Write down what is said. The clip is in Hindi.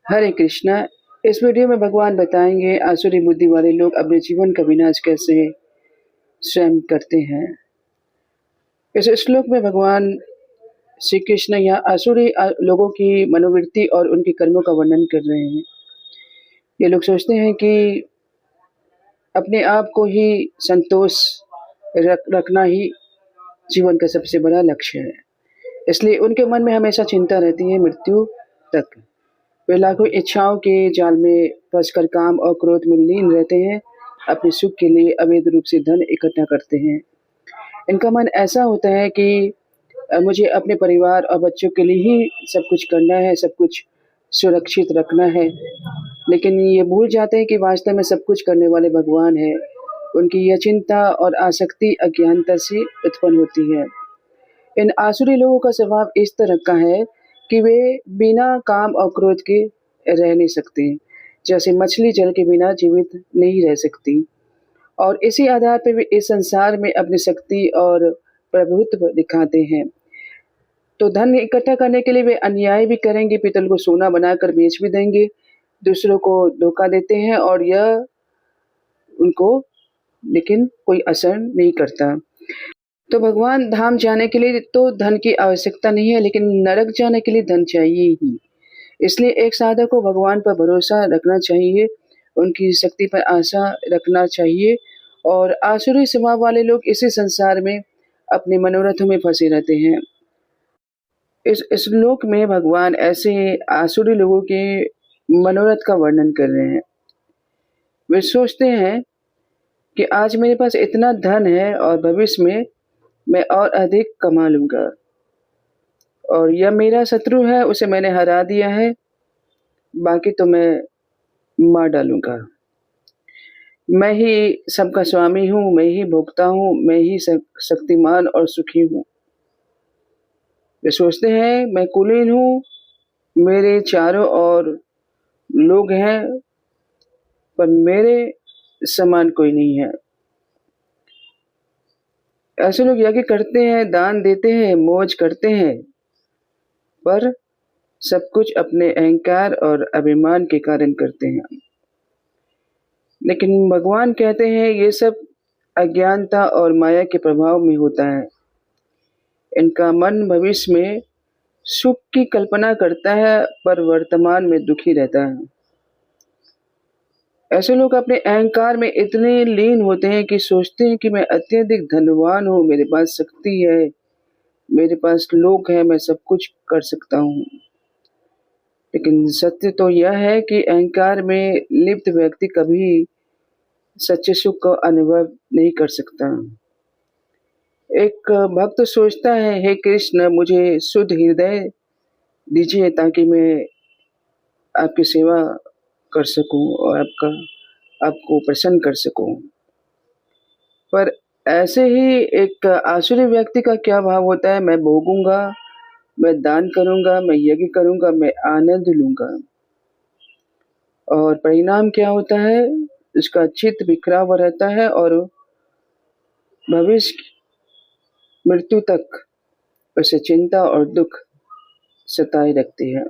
हरे कृष्णा। इस वीडियो में भगवान बताएंगे आसुरी बुद्धि वाले लोग अपने जीवन का विनाश कैसे स्वयं करते हैं। इस श्लोक में भगवान श्री कृष्ण या आसुरी लोगों की मनोवृत्ति और उनके कर्मों का वर्णन कर रहे हैं। ये लोग सोचते हैं कि अपने आप को ही संतोष रखना ही जीवन का सबसे बड़ा लक्ष्य है। इसलिए उनके मन में हमेशा चिंता रहती है मृत्यु तक। वे लाखों इच्छाओं के जाल में फंसकर काम और क्रोध में लीन रहते हैं। अपने सुख के लिए अवैध रूप से धन इकट्ठा करते हैं। इनका मन ऐसा होता है कि मुझे अपने परिवार और बच्चों के लिए ही सब कुछ करना है, सब कुछ सुरक्षित रखना है। लेकिन ये भूल जाते हैं कि वास्तव में सब कुछ करने वाले भगवान है। उनकी यह चिंता और आसक्ति अज्ञानता से उत्पन्न होती है। इन आसुरी लोगों का स्वभाव इस तरह का है कि वे बिना काम और क्रोध के रह नहीं सकते। जैसे मछली जल के बिना जीवित नहीं रह सकती, और इसी आधार पर वे इस संसार में अपनी शक्ति और प्रभुत्व दिखाते हैं। तो धन इकट्ठा करने के लिए वे अन्याय भी करेंगे, पीतल को सोना बनाकर बेच भी देंगे, दूसरों को धोखा देते हैं, और यह उनको लेकिन कोई असर नहीं करता। तो भगवान धाम जाने के लिए तो धन की आवश्यकता नहीं है, लेकिन नरक जाने के लिए धन चाहिए ही। इसलिए एक साधक को भगवान पर भरोसा रखना चाहिए, उनकी शक्ति पर आशा रखना चाहिए। और आसुरी स्वभाव वाले लोग इसी संसार में अपने मनोरथों में फंसे रहते हैं। इस श्लोक में भगवान ऐसे आसुरी लोगों के मनोरथ का वर्णन कर रहे हैं। वे सोचते हैं कि आज मेरे पास इतना धन है और भविष्य में मैं और अधिक कमा लूंगा, और यह मेरा शत्रु है, उसे मैंने हरा दिया है, बाकी तो मैं मार डालूंगा। मैं ही सबका स्वामी हूँ, मैं ही भोगता हूँ, मैं ही शक्तिमान और सुखी हूँ। वे सोचते हैं मैं कुलीन हूँ, मेरे चारों ओर लोग हैं, पर मेरे समान कोई नहीं है। ऐसे लोग यज्ञ करते हैं, दान देते हैं, मौज करते हैं, पर सब कुछ अपने अहंकार और अभिमान के कारण करते हैं। लेकिन भगवान कहते हैं ये सब अज्ञानता और माया के प्रभाव में होता है। इनका मन भविष्य में सुख की कल्पना करता है, पर वर्तमान में दुखी रहता है। ऐसे लोग अपने अहंकार में इतने लीन होते हैं कि सोचते हैं कि मैं अत्यधिक धनवान हूँ, मेरे पास शक्ति है, मेरे पास लोग हैं, मैं सब कुछ कर सकता हूँ। लेकिन सत्य तो यह है कि अहंकार में लिप्त व्यक्ति कभी सच्चे सुख का अनुभव नहीं कर सकता। एक भक्त सोचता है, हे कृष्ण, मुझे शुद्ध हृदय दीजिए ताकि मैं आपकी सेवा कर सकूं और आपको प्रसन्न कर सकूं। पर ऐसे ही एक आसुरी व्यक्ति का क्या भाव होता है, मैं भोगूंगा, मैं दान करूंगा, मैं यज्ञ करूंगा, मैं आनंद लूंगा। और परिणाम क्या होता है, उसका चित्त बिखरा हुआ रहता है और भविष्य मृत्यु तक उसे चिंता और दुख सताए रखती है।